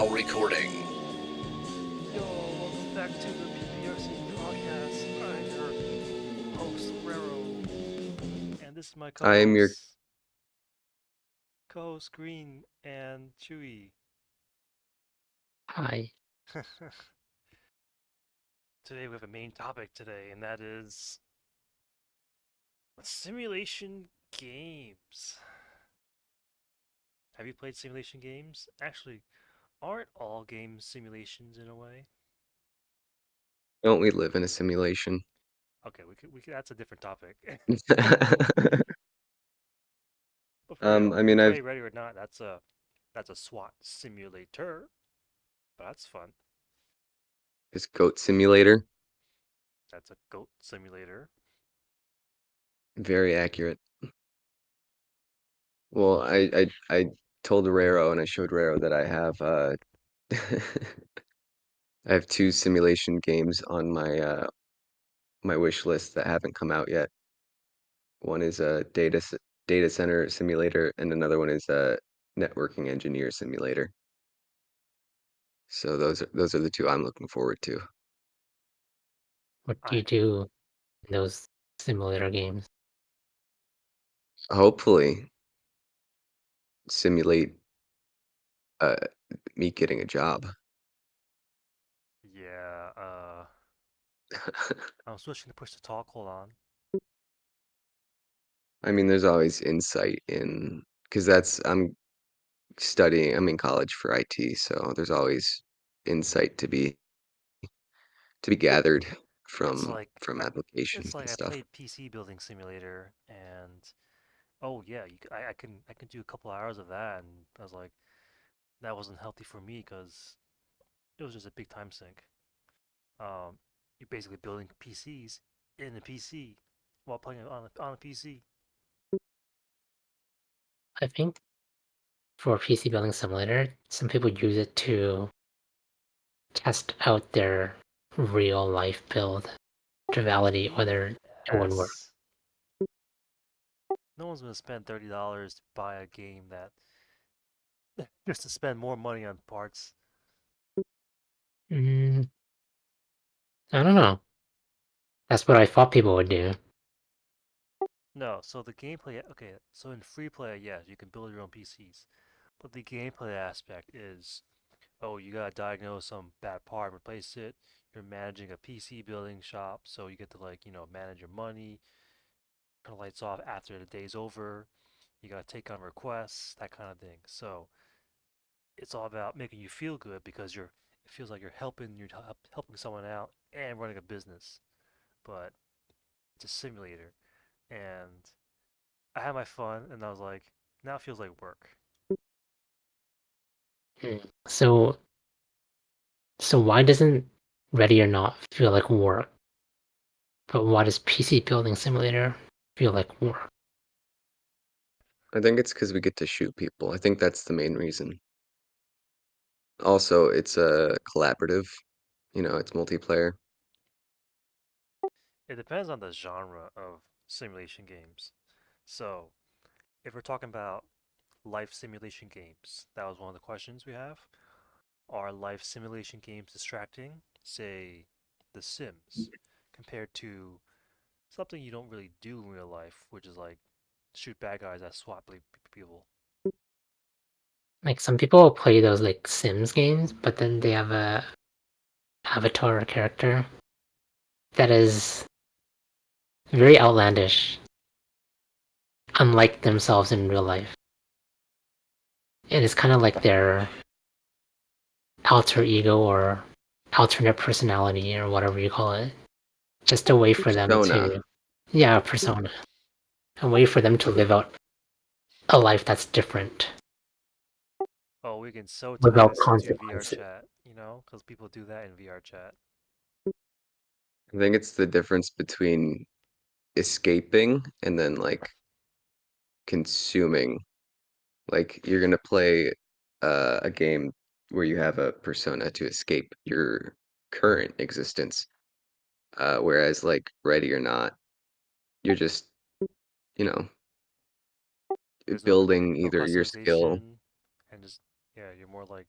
now recording. Yo, welcome back to the PPRC podcast. I'm your host, Rero, and this is my I am your co-host Green and Chewy. Hi. Today we have a main topic today, and that is simulation games. Have you played simulation games? Actually, aren't all games simulations in a way? don't we live in a simulation? Okay, we could that's a different topic. But for real, I you mean I've play Ready or Not. That's a SWAT simulator. But that's fun. this goat simulator. That's a goat simulator. Very accurate. Well, I told Raro and I showed Raro that I have I have two simulation games on my wish list that haven't come out yet. One is a data center simulator and another one is a networking engineer simulator. So those are the two I'm looking forward to. What do I you do in those simulator games? Hopefully simulate uh me getting a job. yeah. I'm switching to push to talk. Hold on. I mean, there's always insight in because I'm in college for IT, so there's always insight to be gathered It's from like from it's applications like and I stuff. played PC building simulator, and oh yeah, I can do a couple hours of that, and I was like, that wasn't healthy for me because it was just a big time sink. You're basically building PCs in a PC while playing it on a PC. I think for PC building simulator, some people use it to test out their real life build to validate whether it would work. Yes. No one's gonna spend $30 to buy a game that just to spend more money on parts. Mm, I don't know. That's what I thought people would do. No, so the gameplay, okay, so in free play, yes, you can build your own PCs. But the gameplay aspect is, oh, you gotta diagnose some bad part and replace it. You're managing a PC building shop, so you get to manage your money, turn the lights off after the day's over. You gotta take on requests, that kind of thing. So it's all about making you feel good because it feels like you're helping someone out and running a business. But it's a simulator, and I had my fun, and I was like, now it feels like work. So, so why doesn't Ready or Not feel like work? But why does PC building simulator feel like work? I think it's because we get to shoot people. I think that's the main reason. Also, it's a collaborative, it's multiplayer. It depends on the genre of simulation games. So, if we're talking about life simulation games, that was one of the questions we have. Are life simulation games distracting? Say, The Sims, compared to something you don't really do in real life, which is like shoot bad guys at SWAT people. Like some people play those like Sims games, but then they have a avatar character that is very outlandish, unlike themselves in real life. It is kind of like their alter ego or alternate personality or whatever you call it. Just a way for them Persona. to, yeah, persona. A way for them to live out a life that's different Oh, we can so tie without this into VR consequences. chat, because people do that in VR chat. I think it's the difference between escaping and then like consuming. Like you're gonna play a game where you have a persona to escape your current existence. Whereas like Ready or Not, you're just, you know, There's no building no either your skill. customization, and just yeah, you're more like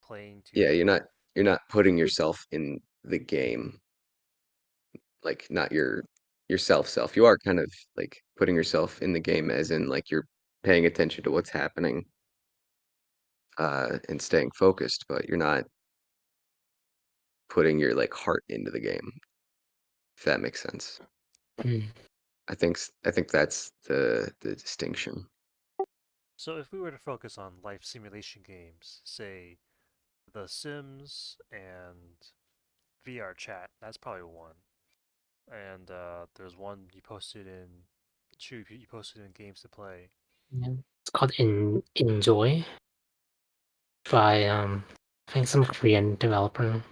playing Yeah, to. you're not putting yourself in the game, like not yourself. You are kind of like putting yourself in the game as in like you're paying attention to what's happening and staying focused, but you're not putting your like heart into the game, if that makes sense. Mm. I think that's the distinction. So if we were to focus on life simulation games, say The Sims and VR Chat, that's probably one. And there's one you posted in, you posted in Games to Play. Yeah. It's called Enjoy by I think some Korean developer.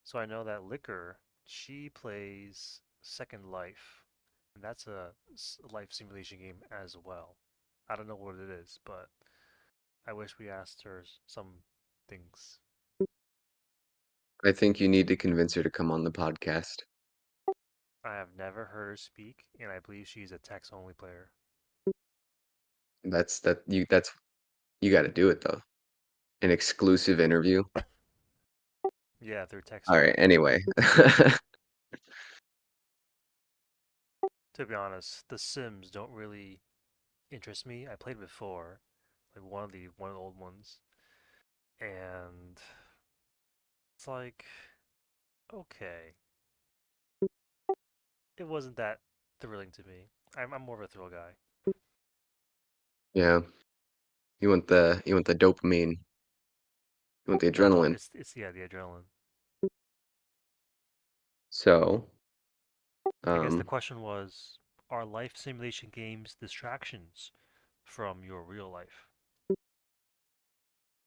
So I know that Liquor, she plays Second Life, and that's a life simulation game as well. I don't know what it is, but I wish we asked her some things. I think you need to convince her to come on the podcast. I have never heard her speak, and I believe she's a text only player. That's you got to do it though. An exclusive interview. Yeah, they're text All right, only. anyway. To be honest, The Sims don't really interest me. I played before, like one of the old ones, and it's like okay, it wasn't that thrilling to me. I'm more of a thrill guy. Yeah, you want the dopamine, you want the No, adrenaline. it's yeah, the adrenaline. So, I guess the um, question was, are life simulation games distractions from your real life?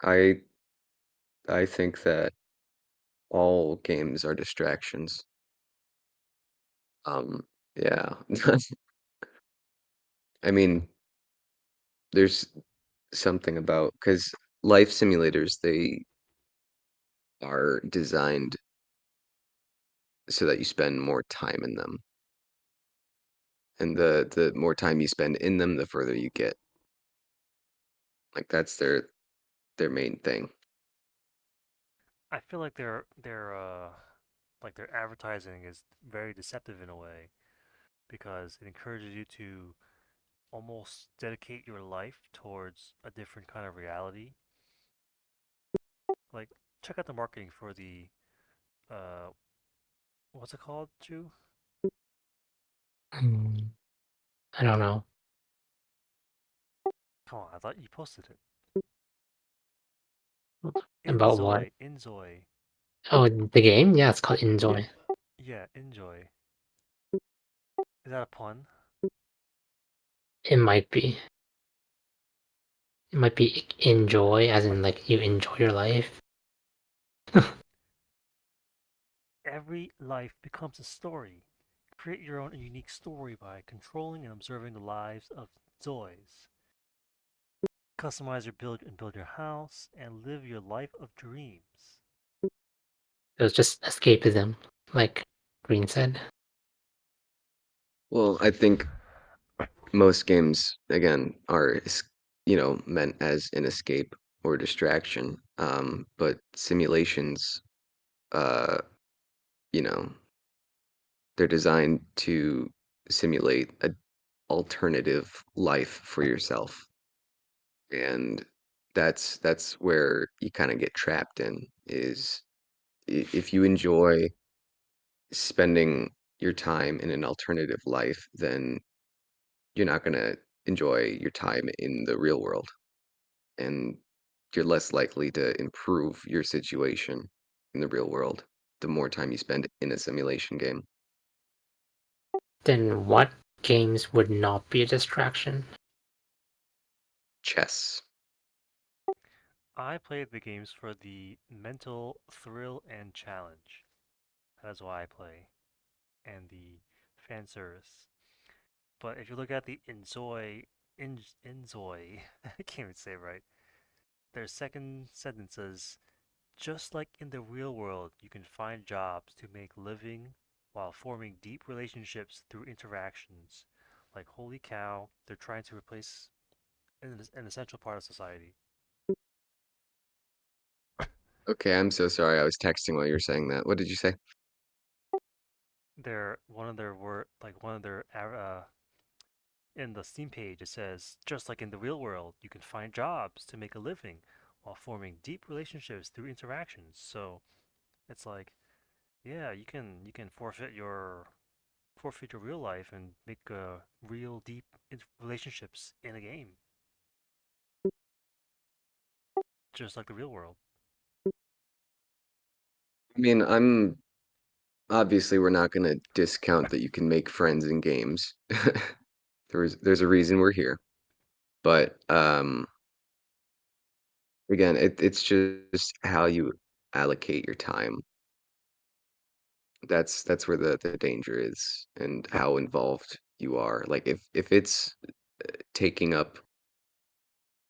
I I think that all games are distractions. Yeah. I mean, there's something about because life simulators, they are designed so that you spend more time in them. And the more time you spend in them, the further you get. Like that's their main thing. I feel like their advertising is very deceptive in a way because it encourages you to almost dedicate your life towards a different kind of reality. Like, check out the marketing for the uh, what's it called, Drew? Mm, I don't know Come on, I thought you posted it. about what. Enjoy. Oh, the game? Yeah, it's called Yeah, Enjoy. yeah, enjoy. Is that a pun? It might be. It might be enjoy, as in like you enjoy your life. Every life becomes a story. Create your own unique story by controlling and observing the lives of Zoys. Customize your build your house and live your life of dreams. It was just escapism, like Green said. Well, I think most games, again, are, meant as an escape or distraction. But simulations, uh, you know, they're designed to simulate a alternative life for yourself. And that's where you kind of get trapped in is if you enjoy spending your time in an alternative life, then you're not going to enjoy your time in the real world. And you're less likely to improve your situation in the real world the more time you spend in a simulation game. Then what games would not be a distraction? Chess. I played the games for the mental thrill and challenge. That is why I play. And the fan service. But if you look at the Enjoy, I can't even say it right. Their second sentences, just like in the real world, you can find jobs to make living while forming deep relationships through interactions. Like, holy cow, they're trying to replace an essential part of society. Okay, I'm so sorry. I was texting while you were saying that. What did you say? Their one of their word like one of their in the Steam page it says just like in the real world, you can find jobs to make a living while forming deep relationships through interactions. So it's like, yeah, you can forfeit your real life and make real deep relationships in a game, just like the real world. I mean, I'm obviously we're not going to discount that you can make friends in games. There's a reason we're here. But again, it's just how you allocate your time. That's where the danger is and how involved you are. Like if it's taking up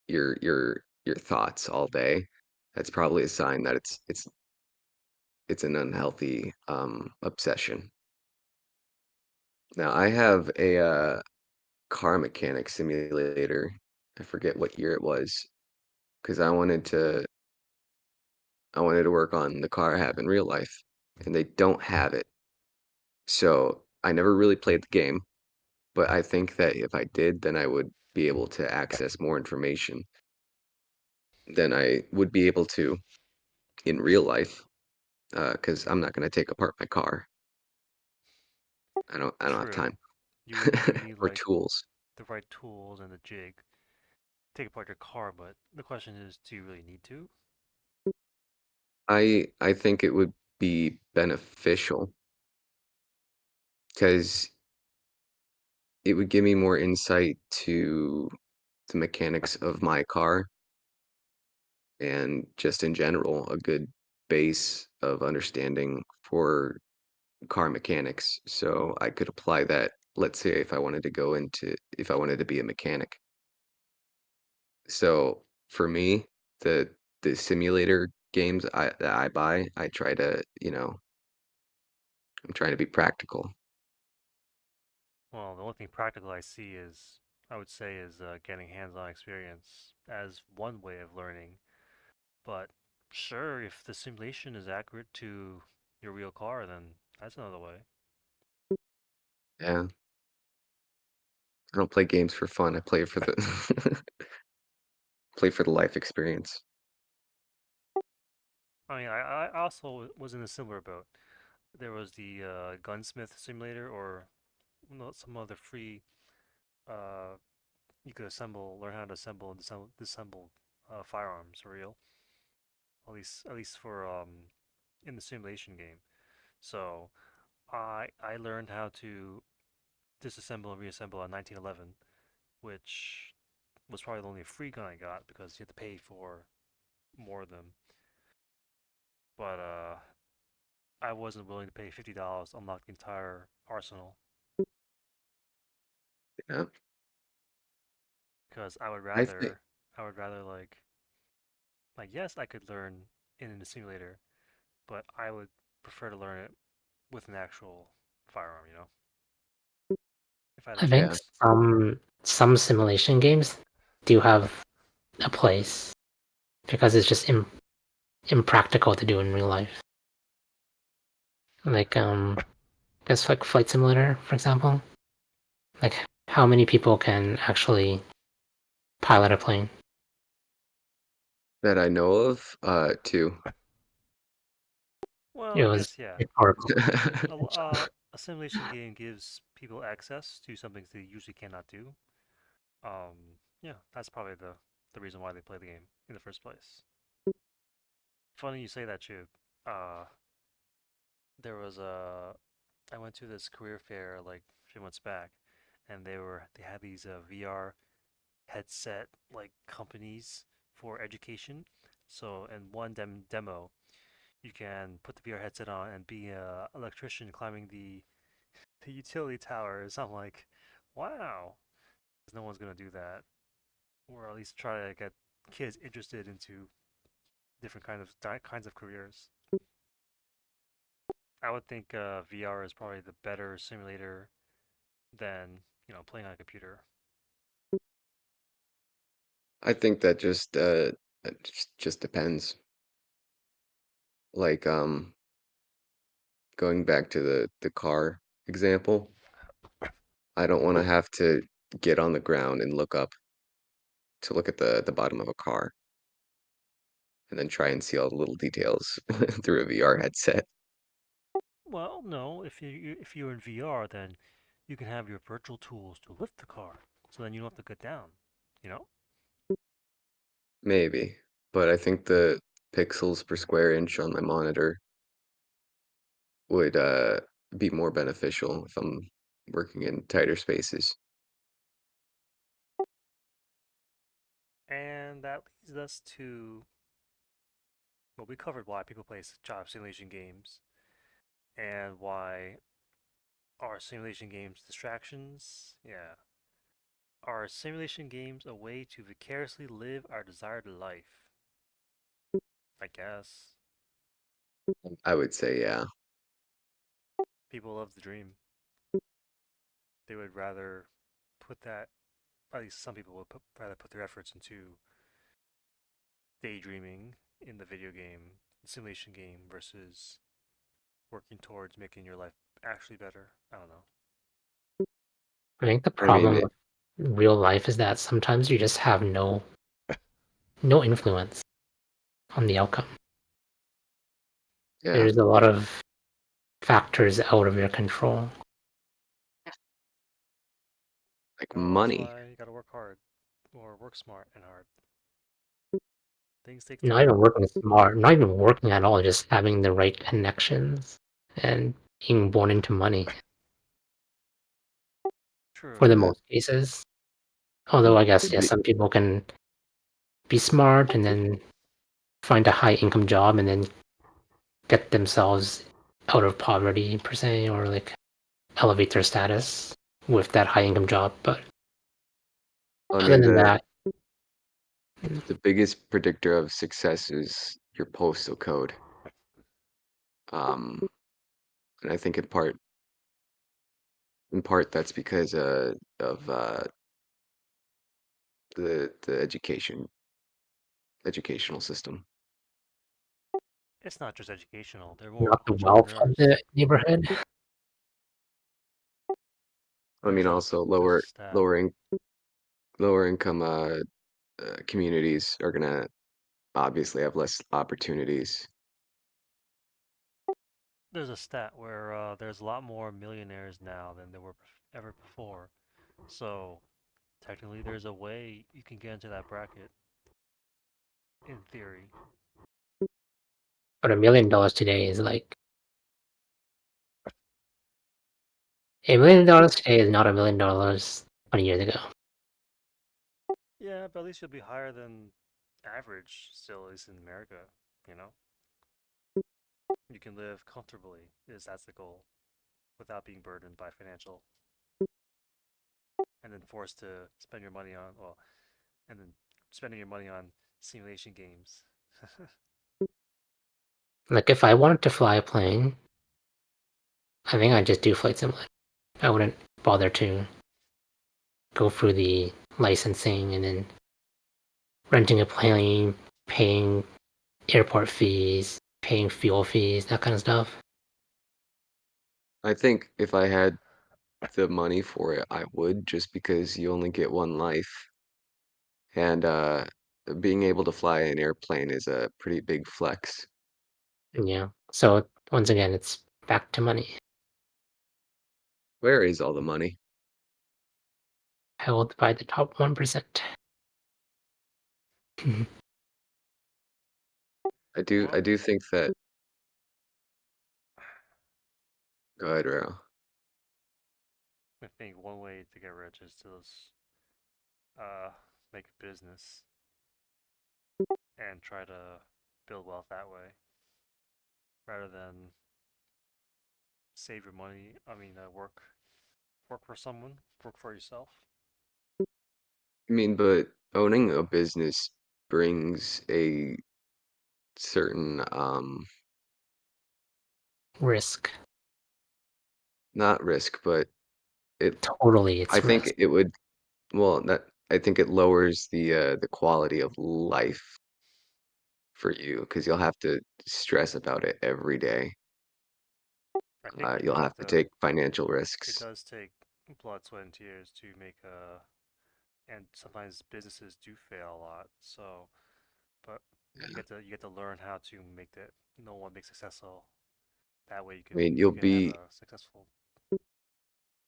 your thoughts all day, that's probably a sign that it's an unhealthy obsession. Now I have a car mechanic simulator. I forget what year it was because I wanted to work on the car I have in real life, and they don't have it. So I never really played the game, but I think that if I did, then I would be able to access more information than I would be able to in real life. Because I'm not going to take apart my car. I don't have True. time You need or like tools. the right tools and the jig. Take apart your car, but the question is, do you really need to? I think it would be beneficial because it would give me more insight to the mechanics of my car and just in general a good base of understanding for car mechanics. So I could apply that, let's say if I wanted to be a mechanic. So for me, the simulator games that I buy, I try to, I'm trying to be practical. Well, the only thing practical I see is, I would say, is getting hands-on experience as one way of learning. But sure, if the simulation is accurate to your real car, then that's another way. Yeah. I don't play games for fun. I play for the play for the life experience. I mean, I also was in a similar boat. There was the gunsmith simulator, or some other free uh, you could learn how to assemble and disassemble firearms for real. At least for in the simulation game. So I learned how to disassemble and reassemble a 1911, which was probably the only free gun I got because you had to pay for more of them. But I wasn't willing to pay $50 to unlock the entire arsenal Yeah. because I would I think rather like yes I could learn in the simulator, but I would prefer to learn it with an actual firearm. If I had a I think yeah. chance. some simulation games do have a place because it's just impractical to do in real life. Like I guess like Flight Simulator, for example. Like how many people can actually pilot a plane? That I know of, 2. Well, It I was guess yeah. rhetorical. A simulation game gives people access to some things they usually cannot do. Yeah, that's probably the reason why they play the game in the first place. Funny you say that, Chub. Uh, there was a I went to this career fair like a few months back, and they had these VR headset like companies for education. So in one demo, you can put the VR headset on and be a electrician climbing the utility towers. I'm like, wow, no one's gonna do that, or at least try to get kids interested into different kinds of careers. I would think VR is probably the better simulator than playing on a computer. I think that just it just depends. Like going back to the car example, I don't want to have to get on the ground and look up to look at the bottom of a car and then try and see all the little details through a VR headset. Well, no, if you're in VR, then you can have your virtual tools to lift the car, so then you don't have to get down. You know? Maybe, but I think the pixels per square inch on my monitor would be more beneficial if I'm working in tighter spaces. And that leads us to, well, we covered why people play job simulation games and why are simulation games distractions? Yeah. Are simulation games a way to vicariously live our desired life? I guess. I would say, yeah. People love the dream. They would rather put that, at least some people would rather put their efforts into daydreaming in the video game, the simulation game, versus working towards making your life actually better. I don't know. I think the I mean, problem with real life is that sometimes you just have no influence on the outcome. yeah, There's a lot of factors out of your control. like Well, that's money. why you gotta work hard, or work smart and hard. Things take Not time. even working smart, not even working at all, just having the right connections and being born into money for True. the The most cases. Although I guess, the yeah, bi- some people can be smart and then find a high income job and then get themselves out of poverty per se, or like elevate their status with that high income job. But I other mean than that, the biggest predictor of success is your postal code. Um, and I think in part that's because of the educational system. It's not just educational. They're more not the wealth of entrepreneurs. the neighborhood. I mean, There's a also there's a stat. lower income communities are gonna obviously have less opportunities. There's a stat where there's a lot more millionaires now than there were ever before. So technically, there's a way you can get into that bracket. In theory, But $1 million today is like $1 million today is not $1 million 20 years ago. yeah, but at least you'll be higher than average still, at least in America. You know, you can live comfortably. Is that's the goal, without being burdened by financial, and then forced to spend your money on well, and then spending your money on simulation games. Like if I wanted to fly a plane, I think I'd just do flight simulator. I wouldn't bother to go through the licensing and then renting a plane, paying airport fees, paying fuel fees, that kind of stuff. I think if I had the money for it, I would just because you only get one life. And being able to fly an airplane is a pretty big flex. And yeah. So once again, it's back to money. Where is all the money? Held by the top 1%. I Well, do think that. Go ahead, Ro. I think one way to get rich is to uh, make a business and try to build wealth that way, rather than save your money. I mean, work for someone, work for yourself. I mean, but owning a business brings a certain Risk. not risk, but it Totally, I it's think risk. it would well that I think it lowers the quality of life for you because you'll have to stress about it every day. I think You'll have to take financial it risks. does take blood, sweat, and tears to make a, and sometimes businesses do fail a lot. So, but you get to learn how to make that no one make successful. That way I mean, you can have a successful.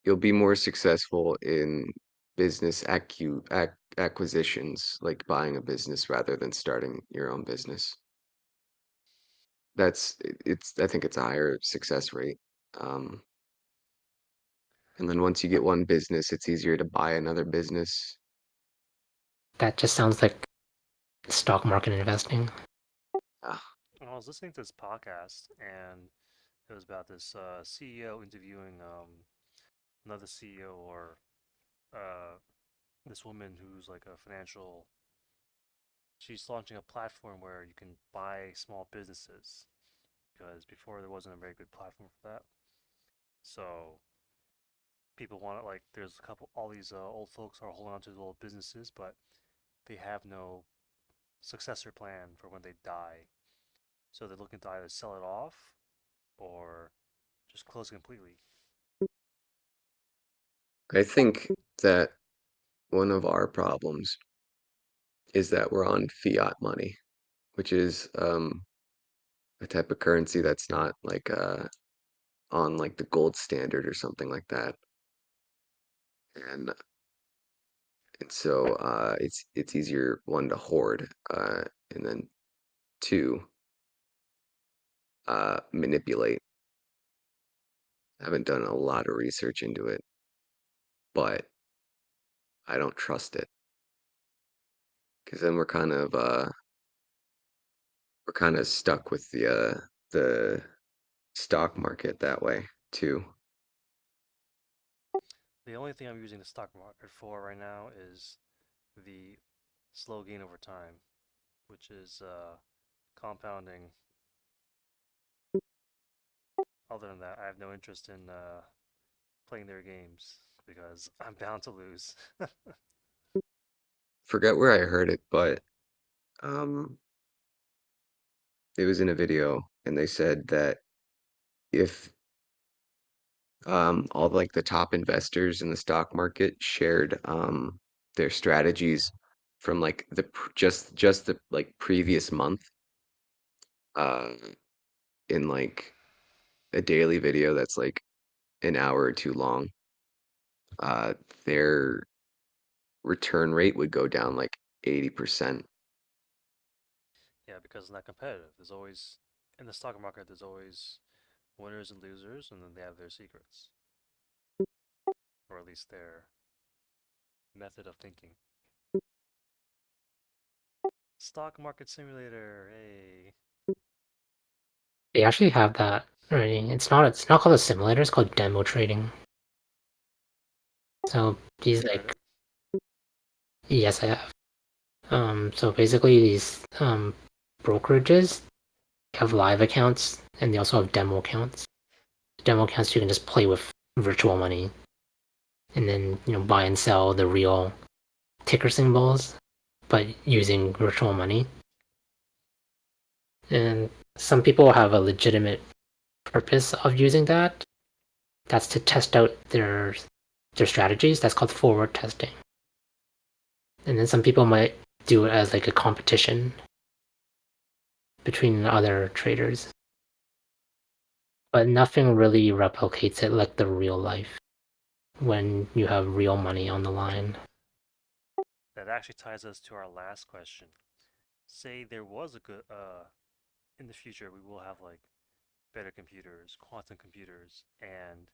you'll be more successful in business acquisitions, like buying a business rather than starting your own business. It's I think it's a higher success rate. Um, and then once you get one business, it's easier to buy another business. That just sounds like stock market investing. Uh, I was listening to this podcast, and it was about this CEO interviewing another CEO or uh, this woman who's like a financial. She's launching a platform where you can buy small businesses because before there wasn't a very good platform for that. So people want it like there's a couple all these old folks are holding on to their old businesses, but they have no successor plan for when they die. So they're looking to either sell it off or just close it completely. I think that one of our problems is that we're on fiat money, which is a type of currency that's not like on like the gold standard or something like that. And so it's easier one to hoard and then two manipulate. I haven't done a lot of research into it, but I don't trust it because then we're kind of stuck with the stock market that way too. The only thing I'm using the stock market for right now is the slow gain over time, which is compounding. Other than that, I have no interest in playing their games because I'm bound to lose. Forget where I heard it, but um it was in a video and they said that if all like the top investors in the stock market shared their strategies from like just the like previous month uh in like a daily video that's like an hour or two long, uh their return rate would go down like 80%. Yeah, because it's not competitive. There's always in the stock market. There's always winners and losers, and then they have their secrets, or at least their method of thinking. Stock market simulator. Hey, They actually have that already. It's not called a simulator, it's called demo trading. So these you heard like it? yes I have. So basically these brokerages have live accounts and they also have demo accounts. Demo accounts you can just play with virtual money and then buy and sell the real ticker symbols, but using virtual money. And some people have a legitimate purpose of using that. That's to test out their strategies. That's called forward testing. And then some people might do it as like a competition between other traders. But nothing really replicates it like the real life when you have real money on the line. That actually ties us to our last question. Say there was a good in the future we will have like better computers, quantum computers, and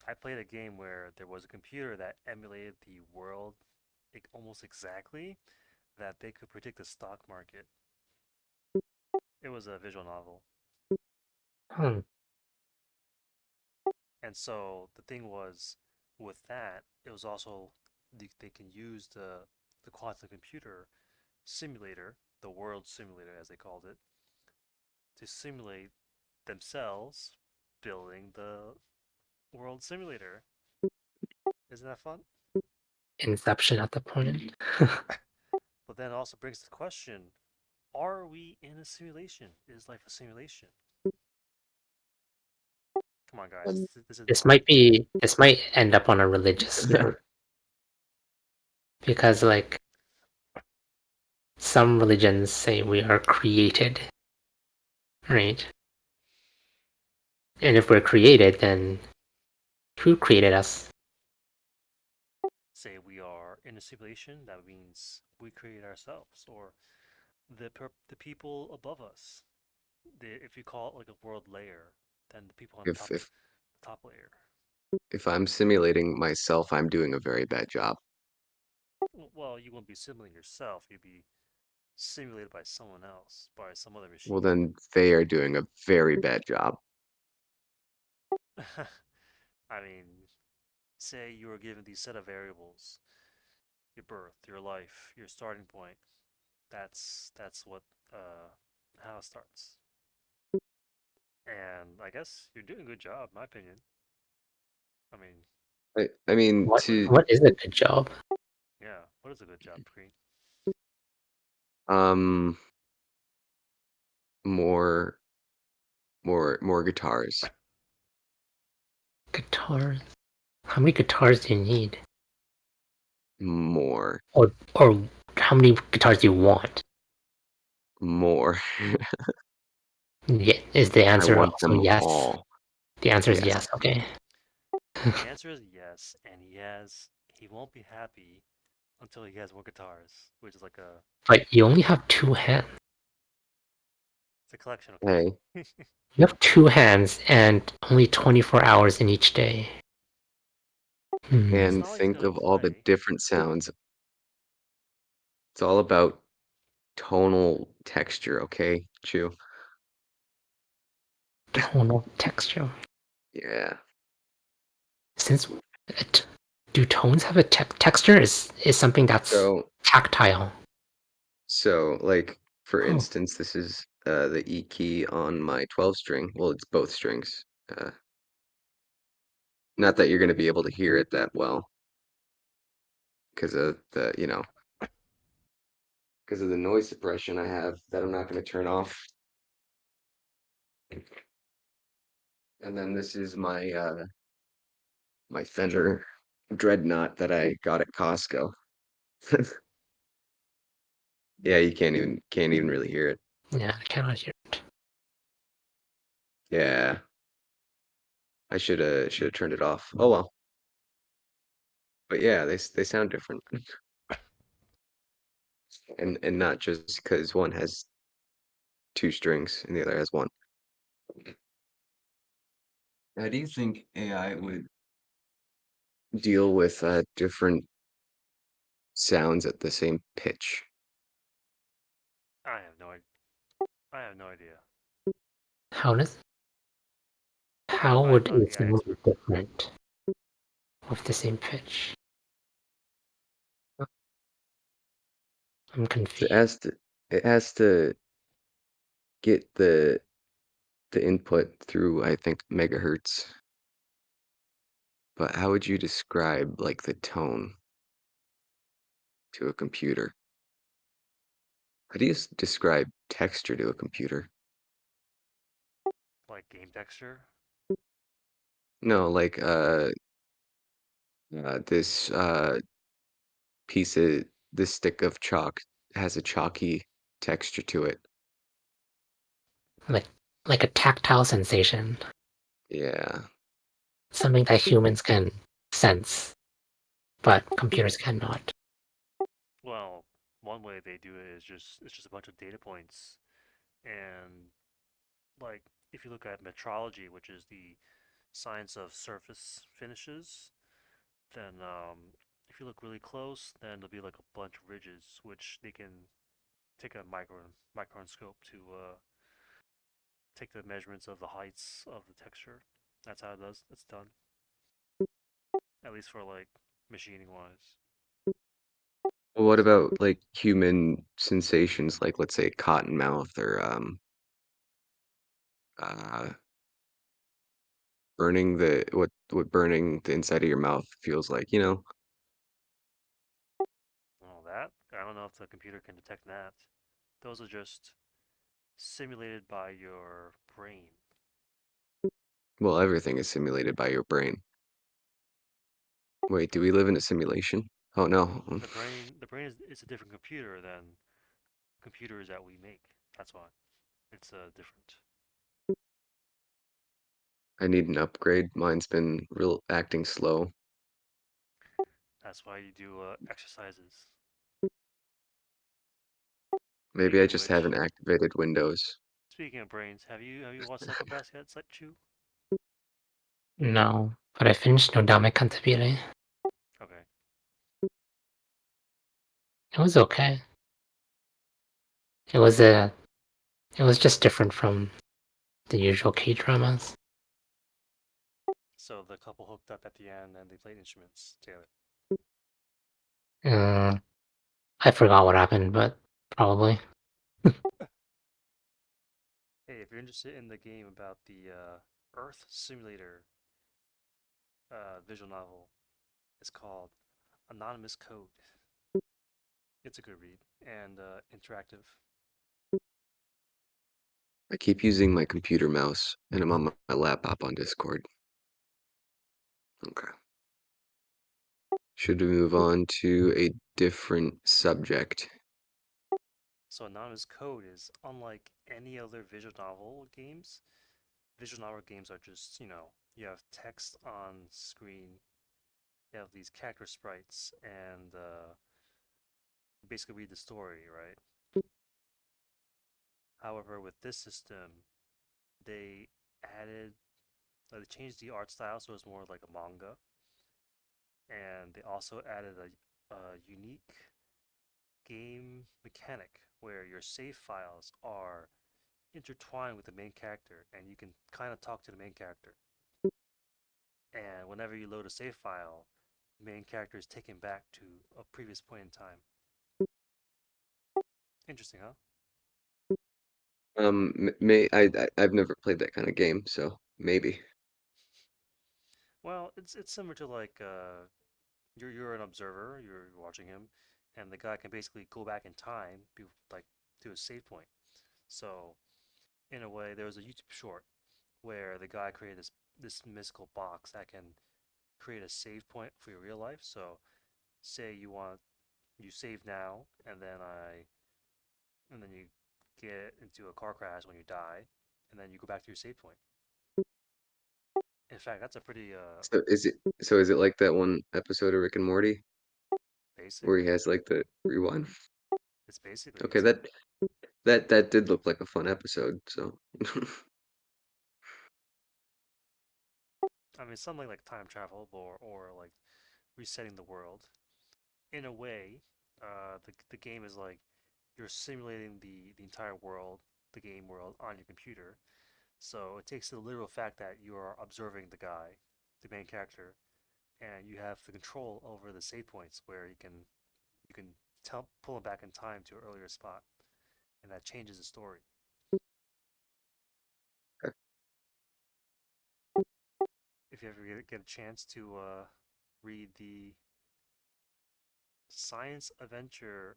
I played a game where there was a computer that emulated the world almost exactly, that they could predict the stock market. It was a visual novel. Hmm. And so the thing was, with that, it was also they can use the quantum computer simulator, the world simulator as they called it, to simulate themselves building the world simulator. Isn't that fun? Inception at the point. But then it also brings the question, are we in a simulation? Is life a simulation? Come on, guys. Um, This isn't This hard. might end up on a religious note because like some religions say we are created, right? And if we're created, then who created us? Say we are in a simulation, that means we create ourselves, or the people above us. If you call it like a world layer, then the people on if if the top layer. if I'm simulating myself, I'm doing a very bad job. Well, you wouldn't be simulating yourself. You'd be simulated by someone else, by some other Well, machine. then they are doing a very bad job. I mean, say you were given these set of variables: your birth, your life, your starting point. That's what how it starts. And I guess you're doing a good job, in my opinion. I mean, I mean, What to what is a good job? yeah, what is a good job, Green? um more more guitars, Guitars. How many guitars do you need? more, Or how many guitars do you want? more. Yeah, is the I answer want also them yes? all. The answer is Yes. yes. Okay, The answer is yes, and he won't be happy until he has more guitars, which is like a but you only have two hands. it's a collection, okay? Hey, You have two hands and only 24 hours in each day. It's and not like he's think gonna of all the play. different sounds. It's all about tonal texture, okay, Chew? Tonal texture. Yeah. Since it, do tones have a texture? Is something that's So tactile? like for Oh, instance, this is the E key on my 12 string. Well, it's both strings. Not that you're going to be able to hear it that well because of because of the noise suppression I have that I'm not going to turn off. And then this is my Fender Dreadnought that I got at Costco. Yeah, you can't even really hear it. yeah, I cannot hear it. Yeah, I should have turned it off. Oh well. But yeah, they sound different, and not just because one has two strings and the other has one. How do you think AI would deal with different sounds at the same pitch? I have no idea. I have no idea. How how I would thought it the sound expert. different with the same pitch? I'm It confused. has to it has to get the input through, I think, megahertz. But how would you describe like the tone to a computer? How do you describe texture to a computer? Like game texture. No, like this piece of this stick of chalk has a chalky texture to it. Like like a tactile sensation, Yeah. something that humans can sense, but computers cannot. Well, one way they do it is just it's just a bunch of data points, and like if you look at metrology, which is the science of surface finishes, then if you look really close, then there'll be like a bunch of ridges, which they can take a microscope to take the measurements of the heights of the texture. That's how it's done, at least for like machining wise. Well, what about like human sensations, like let's say cotton mouth or uh burning the what burning the inside of your mouth feels like, you know? Oh, that I don't know if the computer can detect that. Those are just simulated by your brain. Well, everything is simulated by your brain. Wait, do we live in a simulation? Oh no. The brain is a different computer than computers that we make. That's why it's different. I need an upgrade. Mine's been real acting slow. That's why you do exercises. Maybe Speaking I of just which, haven't activated Windows. speaking of brains, have you watched Psychopaths yet, Chu? No, but I finished No Dame Cantabile. Okay. It was okay. It was a. It was just different from the usual K dramas. So the couple hooked up at the end and they played instruments together. I forgot what happened, but probably. Hey, if you're interested in the game about the Earth Simulator visual novel, it's called Anonymous Code. It's a good read and interactive. I keep using my computer mouse, and I'm on my laptop on Discord. Okay. Should we move on to a different subject? So Anonymous Code is unlike any other visual novel games. Visual novel games are just, you have text on screen, you have these character sprites, and basically read the story, right? However, with this system, they added, they changed the art style so it's more like a manga, and they also added a unique game mechanic where your save files are intertwined with the main character, and you can kind of talk to the main character. And whenever you load a save file, the main character is taken back to a previous point in time. Interesting, huh? I've never played that kind of game, so maybe. Well, it's similar to like you're an observer, you're watching him, and the guy can basically go back in time, like to a save point. So in a way, there was a YouTube short where the guy created this mystical box that can create a save point for your real life. So say you save now, and then you get into a car crash when you die, and then you go back to your save point. In fact, that's a pretty So is it like that one episode of Rick and Morty where he basically has like the rewind? it's basically Okay, it's a that did look like a fun episode, so I mean something like time travel or like resetting the world. In a way, the game is like you're simulating the entire world, the game world on your computer. So it takes the literal fact that you are observing the guy, the main character, and you have the control over the save points where you can pull him back in time to an earlier spot, and that changes the story. If you ever get a chance to read the science adventure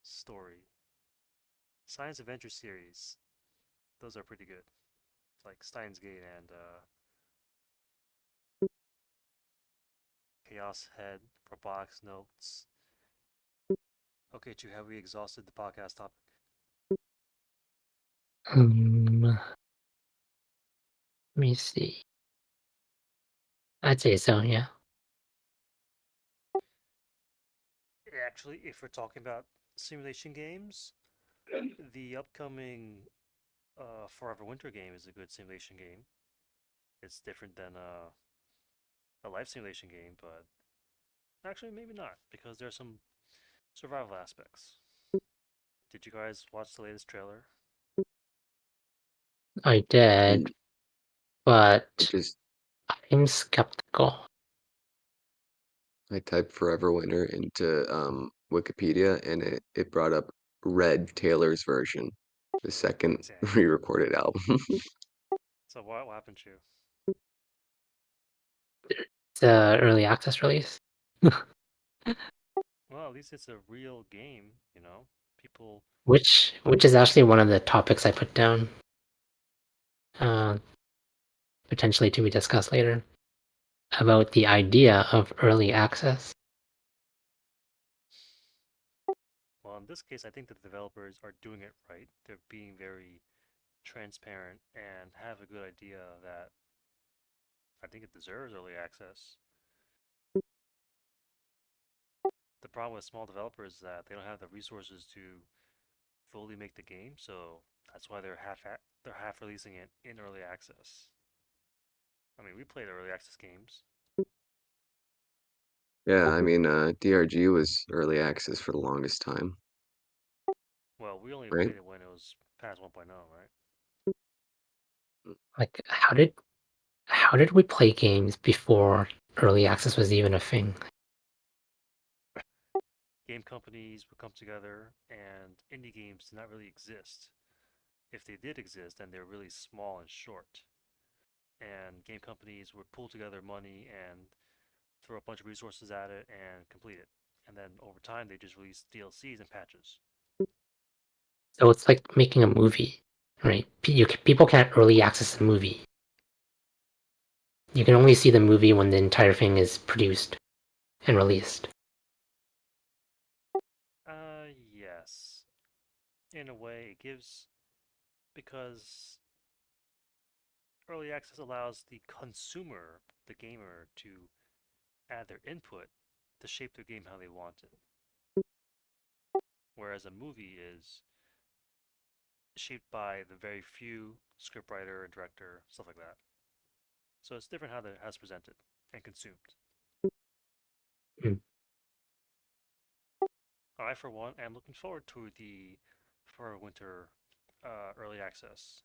story, science adventure series, those are pretty good. Like Steins Gate and Chaos Head, Robotics Notes. Okay, Chu, have we exhausted the podcast topic? Let me see. I'd say so, yeah. Actually, if we're talking about simulation games, the upcoming Forever Winter game is a good simulation game. It's different than a life simulation game, but actually maybe not because there's some survival aspects. Did you guys watch the latest trailer? I did, Mm, I but just I'm skeptical. I typed Forever Winter into Wikipedia and it brought up Red Taylor's version, the second Dang. re-recorded album. So what happened to you? It's a early access release. Well, at least it's a real game, People, which is actually one of the topics I put down, uh, potentially to be discussed later, about the idea of early access. well, in this case, I think that the developers are doing it right. They're being very transparent and have a good idea that I think it deserves early access. The problem with small developers is that they don't have the resources to fully make the game, so that's why they're half releasing it in early access. I mean, we played early access games. Yeah, I mean, DRG was early access for the longest time, Well, we only right? played it when it was past 1.0, right? Like, how did we play games before early access was even a thing? Game companies would come together, and indie games did not really exist. If they did exist, then they're really small and short. And game companies would pull together money and throw a bunch of resources at it and complete it. And then over time, they just release DLCs and patches. So it's like making a movie, right? People can't early access a movie. You can only see the movie when the entire thing is produced and released. Yes. In a way, it gives because early access allows the consumer, the gamer, to add their input to shape their game how they want it. Whereas a movie is shaped by the very few scriptwriter, director, stuff like that. So it's different how it's presented and consumed. Mm. I, for one, am looking forward to the for winter early access.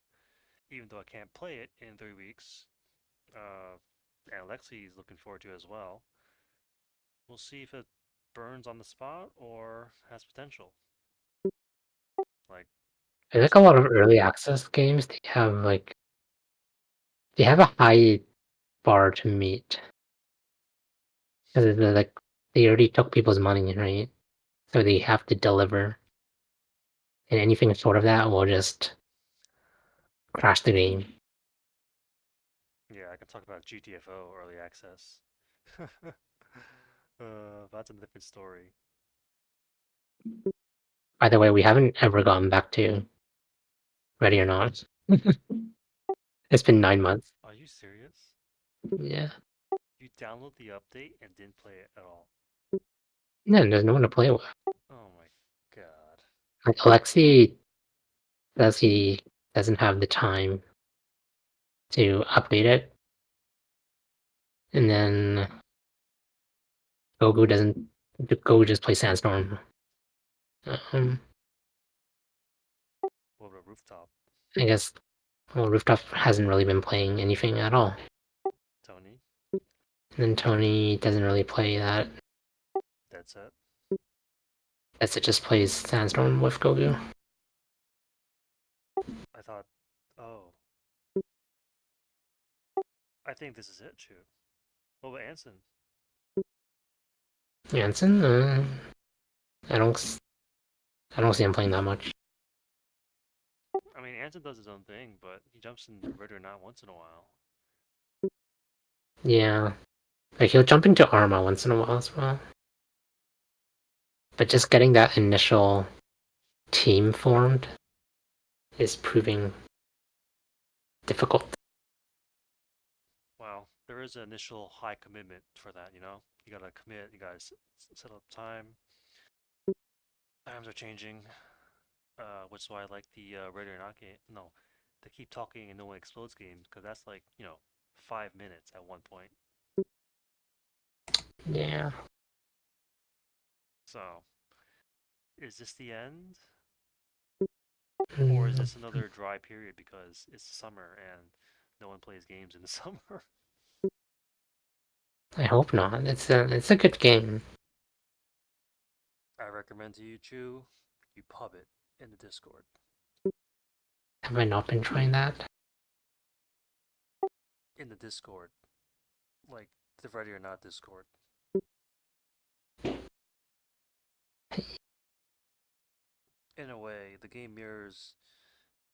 Even though I can't play it in 3 weeks, and Lexi is looking forward to it as well. We'll see if it burns on the spot or has potential. Like I think a some, lot of early access games they have a high bar to meet because they already took people's money, right? So they have to deliver, and anything short of that will just crash the game. yeah, I can talk about GTFO early access. That's a different story. By the way, we haven't ever gotten back to Ready or Not. It's been 9 months. Are you serious? Yeah. You download the update and didn't play it at all? Yeah, there's no one to play with. Oh my god. Like Alexi says he doesn't have the time to update it, and then Gogu doesn't. Gogu just plays Sandstorm. Um, What about Rooftop? I guess. Well, Rooftop hasn't really been playing anything at all. Tony? And then Tony doesn't really play that. Dead Set? That's it. Just plays Sandstorm with Gogu. I thought, oh, I think this is it, Chu. What about Anson? Jansen, I don't. I don't see him playing that much. I mean, Anson does his own thing, but he jumps in Ready or Not once in a while. Yeah, like he'll jump into Arma once in a while as well. But just getting that initial team formed is proving difficult. Well, there is an initial high commitment for that, you know? You gotta commit, you gotta set up time. Times are changing, which is why I like the Ready or Not game. No, the Keep Talking and No One Explodes games, because that's like, 5 minutes at one point. Yeah. So, is this the end? Or is Mm, this another dry period because it's summer and no one plays games in the summer? I hope not. It's a good game. I recommend to you, Chu, you pub it in the Discord. Have I not been trying that? In the Discord. Like, the Ready or Not Discord. in a way, the game mirrors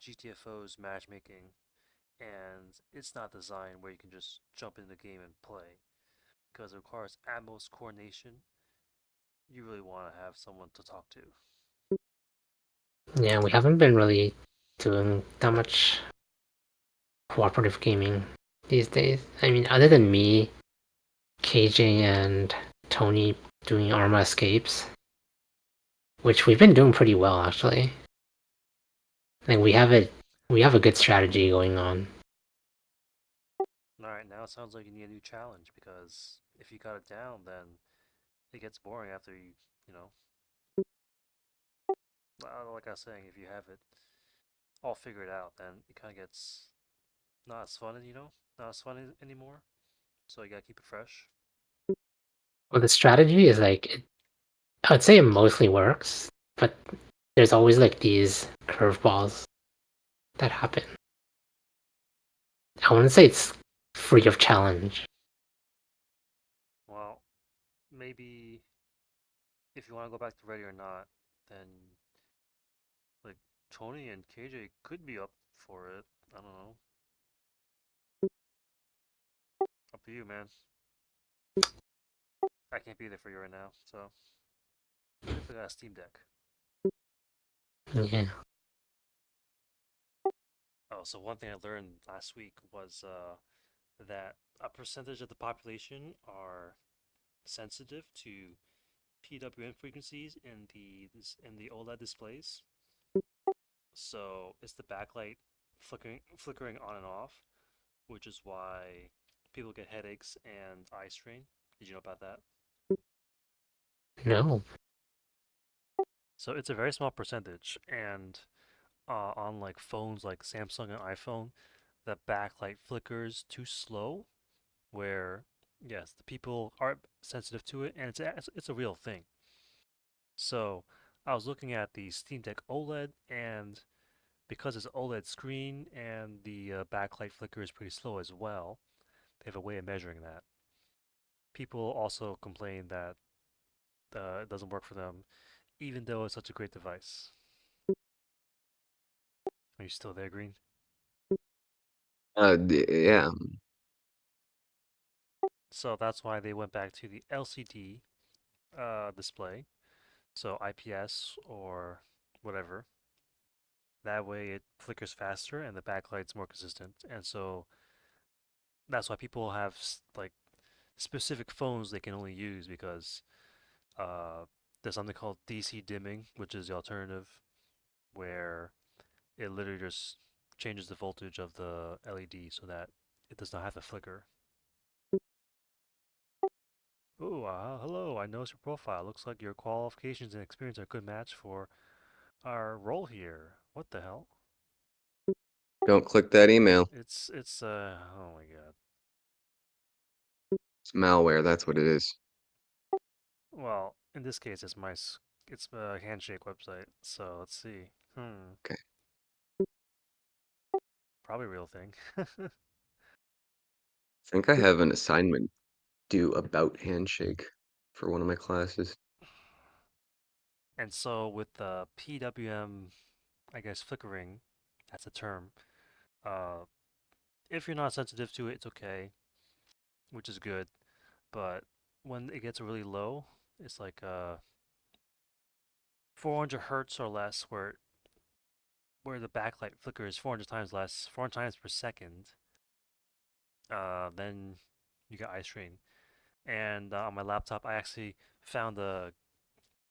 GTFO's matchmaking, and it's not designed where you can just jump in the game and play because it requires utmost coordination. You really want to have someone to talk to. Yeah, we haven't been really doing that much cooperative gaming these days. I mean, other than me, KJ, and Tony doing Arma Escapes, which we've been doing pretty well actually. Like we have a good strategy going on. All right, now it sounds like you need a new challenge because if you got it down, then it gets boring after you know, like I was saying, if you have it all figured out, then it kind of gets not as fun, not as fun anymore. So you gotta keep it fresh. Well, the strategy is I would say it mostly works, but there's always like these curveballs that happen. I wouldn't say it's free of challenge. Well, maybe if you want to go back to Ready or Not, then like Tony and KJ could be up for it. I don't know. Up to you, man. I can't be there for you right now, so even if I got a Steam Deck. Yeah. Oh, so one thing I learned last week was that a percentage of the population are sensitive to PWM frequencies in the OLED displays. So it's the backlight flickering on and off, which is why people get headaches and eye strain. Did you know about that? No. So it's a very small percentage, and on like phones like Samsung and iPhone, the backlight flickers too slow. Where yes, the people are sensitive to it, and it's a real thing. So I was looking at the Steam Deck OLED, and because it's OLED screen and the backlight flicker is pretty slow as well, they have a way of measuring that. People also complain that it doesn't work for them, even though it's such a great device. Are you still there, Green? Yeah. So that's why they went back to the LCD display, so IPS or whatever. That way it flickers faster and the backlight's more consistent. And so that's why people have like specific phones they can only use because uh, there's something called DC dimming, which is the alternative where it literally just changes the voltage of the LED so that it does not have to flicker. Oh, hello. I noticed your profile. Looks like your qualifications and experience are a good match for our role here. What the hell? Don't click that email. Oh my god. It's malware. That's what it is. Well, in this case, it's a handshake website. So let's see. Okay. Probably a real thing. I think I have an assignment due about Handshake for one of my classes. And so with the PWM, I guess flickering, that's a term. Uh, if you're not sensitive to it, it's okay, which is good. But when it gets really low, it's like 400 hertz or less, where the backlight flicker is 400 times less, 400 times per second. Then you get eye strain. And on my laptop, I actually found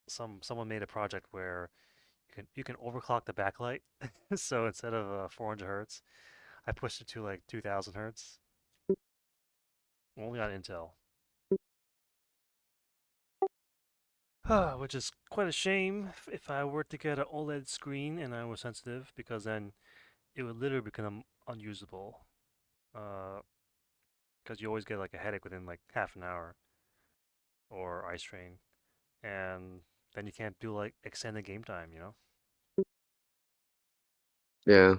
someone made a project where you can overclock the backlight. So instead of 400 hertz, I pushed it to like 2000 hertz. Only on Intel. Which is quite a shame if I were to get an OLED screen and I was sensitive, because then it would literally become unusable. Uh, because you always get like a headache within like half an hour or eye strain, and then you can't do like extended game time. Yeah.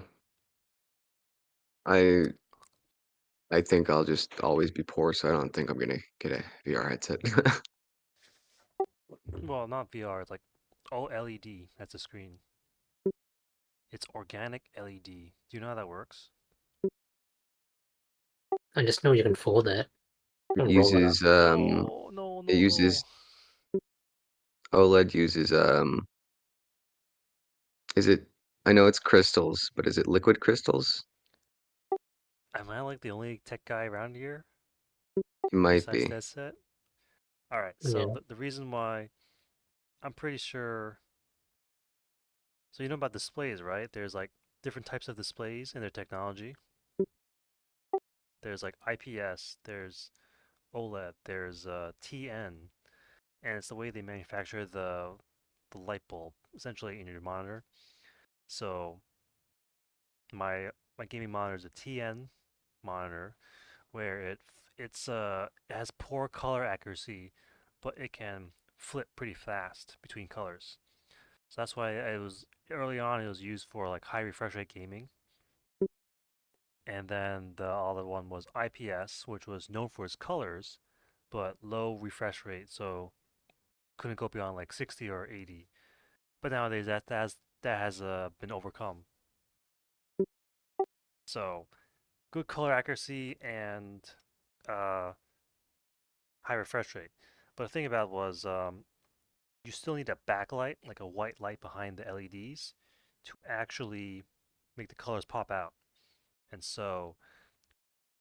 I I think I'll just always be poor, so I don't think I'm gonna get a VR headset. Well, not VR, it's like all LED. That's a screen. It's organic LED. Do you know how that works? I just know you can fold it It and roll it up. uses No, no, it no, no. uses OLED uses is it I know it's crystals, but is it liquid crystals? Am I like the only tech guy around here It might besides be. that set? Alright, so Yeah. the reason why I'm pretty sure. So you know about displays, right? There's like different types of displays in their technology. There's like IPS, there's OLED, there's TN, and it's the way they manufacture the light bulb essentially in your monitor. So my gaming monitor is a TN monitor where it has poor color accuracy, but it can flip pretty fast between colors. So that's why it was early on it was used for like high refresh rate gaming. And then the other one was IPS, which was known for its colors, but low refresh rate, so couldn't go beyond like 60 or 80. But nowadays that has been overcome. So good color accuracy and uh, high refresh rate. But the thing about it was you still need a backlight, like a white light behind the LEDs, to actually make the colors pop out. And so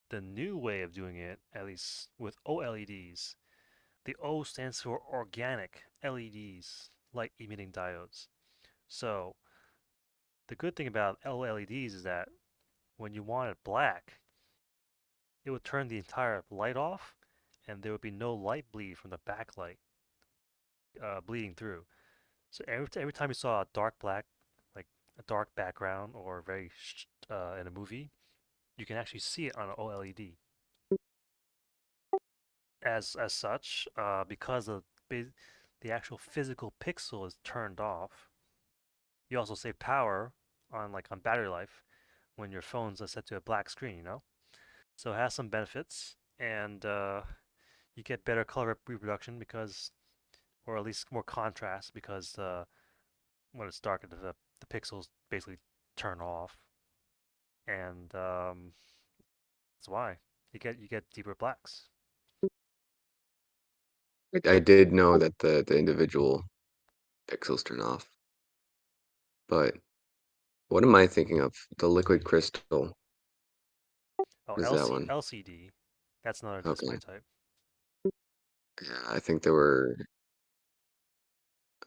the new way of doing it, at least with OLEDs, the O stands for organic LEDs, light emitting diodes. So the good thing about OLEDs is that when you want it black, it would turn the entire light off and there would be no light bleed from the backlight bleeding through. So every time you saw a dark black, like a dark background or in a movie, you can actually see it on an OLED. As such, because the actual physical pixel is turned off, you also save power on battery life when your phone's set to a black screen, you know? So it has some benefits, and you get better color reproduction because, or at least more contrast because when it's dark, the pixels basically turn off, and that's why you get deeper blacks. I did know that the individual pixels turn off, but what am I thinking of? The liquid crystal Oh, is that one? LCD, that's another display Okay. type. Yeah, I think there were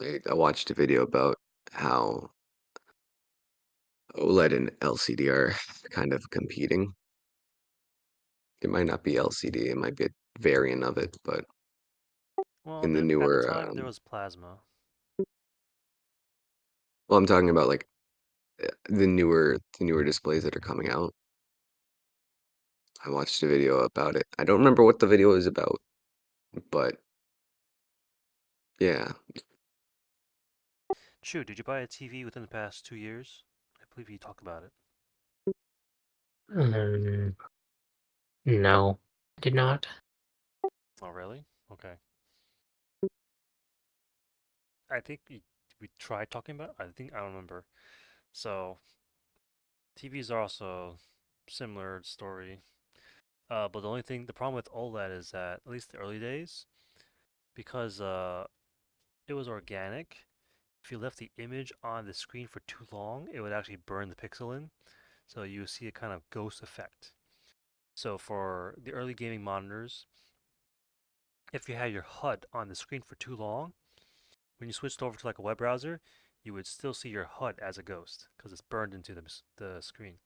I watched a video about how OLED and LCD are kind of competing. It might not be LCD, it might be a variant of it, but Well, in the at the newer, time there was plasma. well, I'm talking about like the newer displays that are coming out. I watched a video about it. I don't remember what the video is about, but yeah, Chu, did you buy a TV within the past 2 years? I believe you talked about it. Um, no, I did not. Oh, really? Okay. I think we tried talking about it. I don't remember. So TVs are also similar story. But the problem with OLED is that at least the early days, because it was organic, if you left the image on the screen for too long, it would actually burn the pixel in. So you would see a kind of ghost effect. So for the early gaming monitors, if you had your HUD on the screen for too long, when you switched over to like a web browser, you would still see your HUD as a ghost because it's burned into the screen.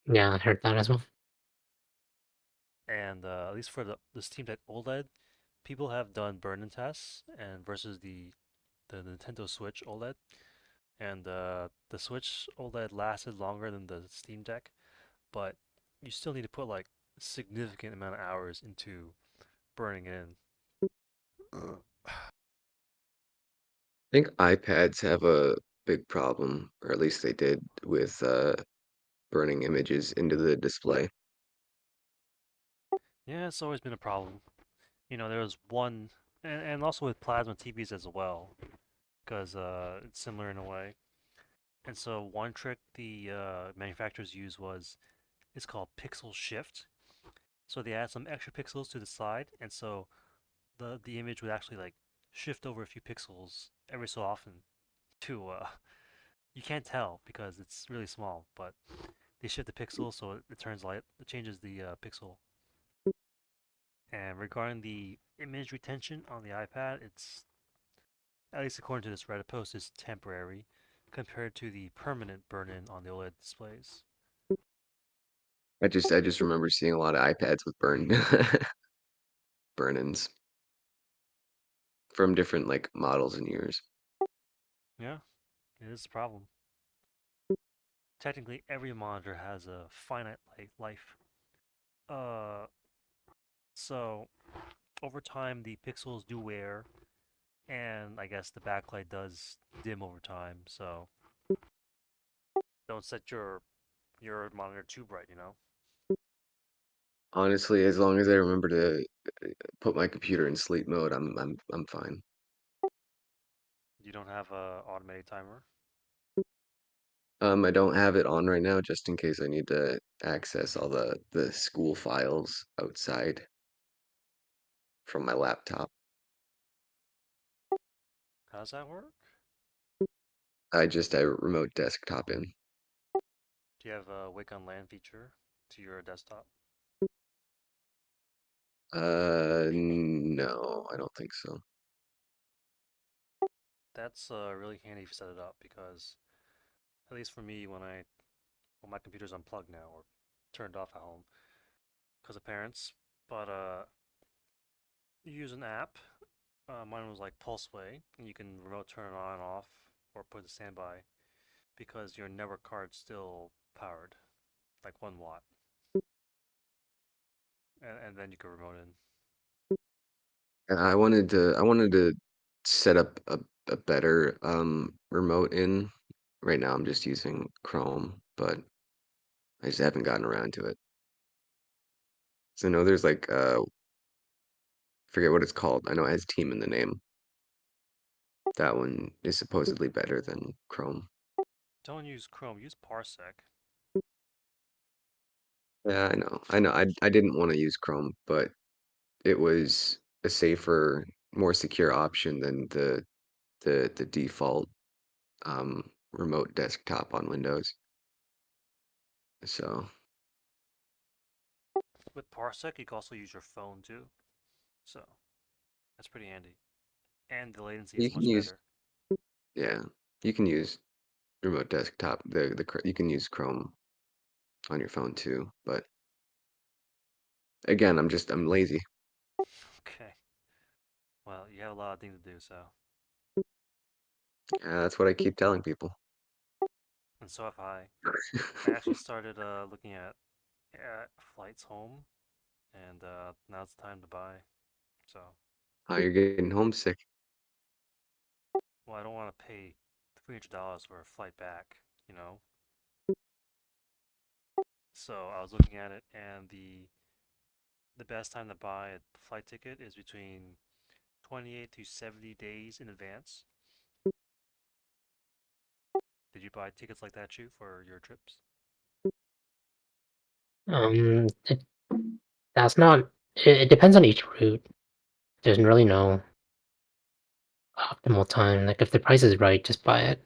Yeah, I heard that as well. And at least for the Steam Deck OLED, people have done burn-in tests and versus the Nintendo Switch OLED, and the Switch OLED lasted longer than the Steam Deck, but you still need to put like significant amount of hours into burning it in. I think iPads have a big problem, or at least they did, with burning images into the display. Yeah, it's always been a problem. There was one, and also with plasma TVs as well, because it's similar in a way. And so one trick the manufacturers used was it's called pixel shift. So they add some extra pixels to the side, and so the image would actually like shift over a few pixels every so often to you can't tell because it's really small, but they shift the pixel so it turns light, it changes the pixel. And regarding the image retention on the iPad, it's at least according to this Reddit post, is temporary compared to the permanent burn-in on the OLED displays. I just remember seeing a lot of iPads with burn-ins from different like models and years. Yeah, it is a problem. Technically, every monitor has a finite life. Uh, so over time, the pixels do wear, and I guess the backlight does dim over time. So don't set your monitor too bright. Honestly, as long as I remember to put my computer in sleep mode, I'm fine. You don't have a automated timer. I don't have it on right now just in case I need to access all the school files outside from my laptop. How does that work? I remote desktop in. Do you have a Wake on LAN feature to your desktop? No, I don't think so. That's really handy if you set it up because at least for me, when my computer's unplugged now or turned off at home because of parents, but you use an app. Mine was like Pulseway, and you can remote turn it on and off or put it standby because your network card's still powered, like 1 watt, and then you can remote in. I wanted to set up a better remote in. Right now I'm just using Chrome, but I just haven't gotten around to it. So I know there's like forget what it's called. I know it has team in the name. That one is supposedly better than Chrome. Don't use Chrome, use Parsec. Yeah, I know. I know. I didn't want to use Chrome, but it was a safer, more secure option than the default remote desktop on Windows. So With Parsec, you can also use your phone too, so that's pretty handy. And the latency you is can much use, better. yeah, you can use remote desktop. You can use Chrome on your phone too. But again, I'm lazy. Okay. Well, you have a lot of things to do, so. That's what I keep telling people. And so have I. I actually started looking at flights home, and now it's time to buy. So, How you're getting homesick. well, I don't want to pay $300 for a flight back, you know? So I was looking at it, and the best time to buy a flight ticket is between 28 to 70 days in advance. Did you buy tickets like that, you, for your trips? It, that's not. It depends on each route. There's really no optimal time. Like if the price is right, just buy it.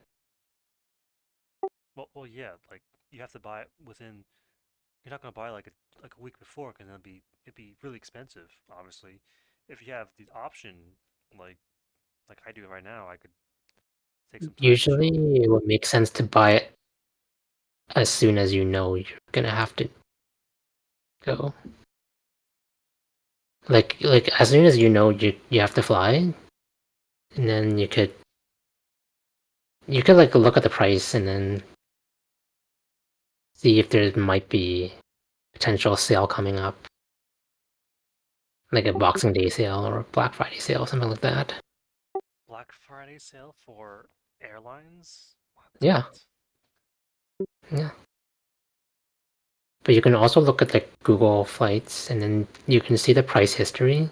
Well, yeah. Like you have to buy it within. You're not gonna buy like a week before, because it'd be really expensive. Obviously, if you have the option, like like I do right now, I could take some time to shop. Usually, it would make sense to buy it as soon as you know you're gonna have to go. Like as soon as you know you have to fly, and then you could like look at the price and then see if there might be potential sale coming up, like a Boxing Day sale or a Black Friday sale, something like that. Black Friday sale for airlines? Yeah, What? yeah. But you can also look at like Google flights, and then you can see the price history,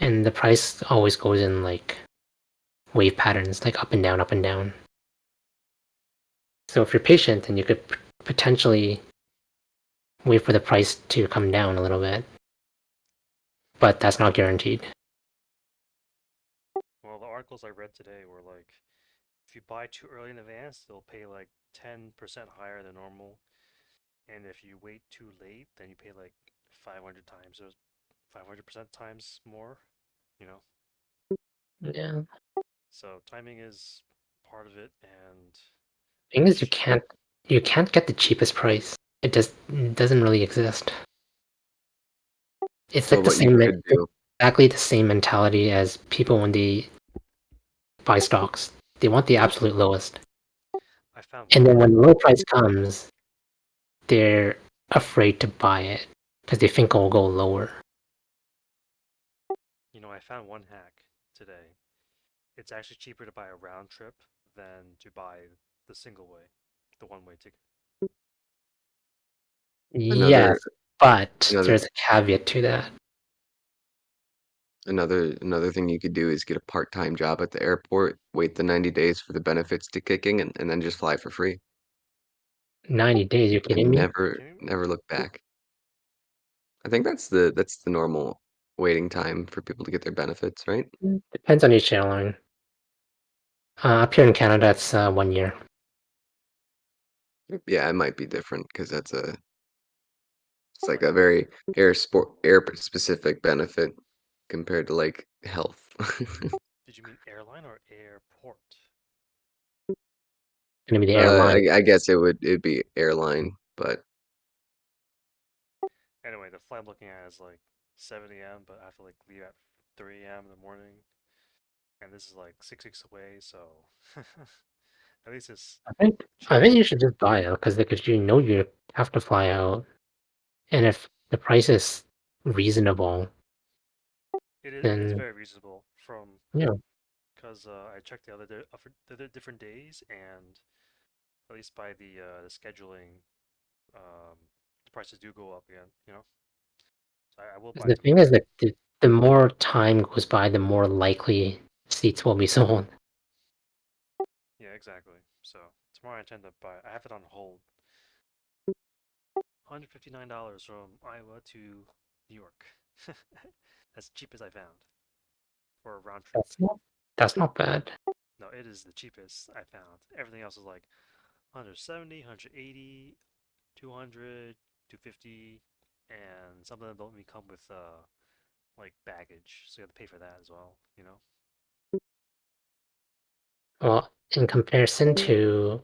and the price always goes in like wave patterns, like up and down, up and down. So if you're patient, then you could potentially wait for the price to come down a little bit, but that's not guaranteed. Well, the articles I read today were like, if you buy too early in advance, they'll pay like 10% higher than normal, and if you wait too late, then you pay like 500 times or 500% times more. You know, Yeah. so timing is part of it, and Thing is, sh- you can't get the cheapest price. It just doesn't really exist. It's But like the what you same, could do, exactly the same mentality as people when they buy stocks. They want the absolute lowest, I found one and then when hack. the low price comes, they're afraid to buy it because they think it'll go lower. You know, I found one hack today. It's actually cheaper to buy a round trip than to buy the single way, the one-way ticket. another Yes, but another there's a caveat to that. another thing you could do is get a part-time job at the airport, wait the 90 days for the benefits to kick in, and then just fly for free 90 days, you kidding and me? You never kidding me? never look back. I think that's the normal waiting time for people to get their benefits, right? Depends on each airline. Up here in Canada, it's 1 year. Yeah, it might be different because it's like a very air specific benefit compared to like health. Did you mean airline or airport? Gonna be the airline. I guess it'd be airline, but Anyway, the flight I'm looking at is like 7 a.m., but I have to like leave at 3 a.m. in the morning, and this is like 6 weeks away, so at least it's I think cheaper. you should just buy it because like if you know you have to fly out, and if the price is reasonable, It is then very reasonable from yeah, because I checked the other different days, and at least by the scheduling, um, the prices do go up again. You know, so I will 'cause buy the thing is tomorrow. that the more time goes by, the more likely seats will be sold. Yeah, exactly. So tomorrow I intend to buy. I have it on hold. $159 from Iowa to New York. As cheap as I found for a round trip. That's not bad. No, it is the cheapest I found. Everything else is like 170, 180, 200, 250, and some of them don't even come with like baggage, so you have to pay for that as well. You know. Well, in comparison to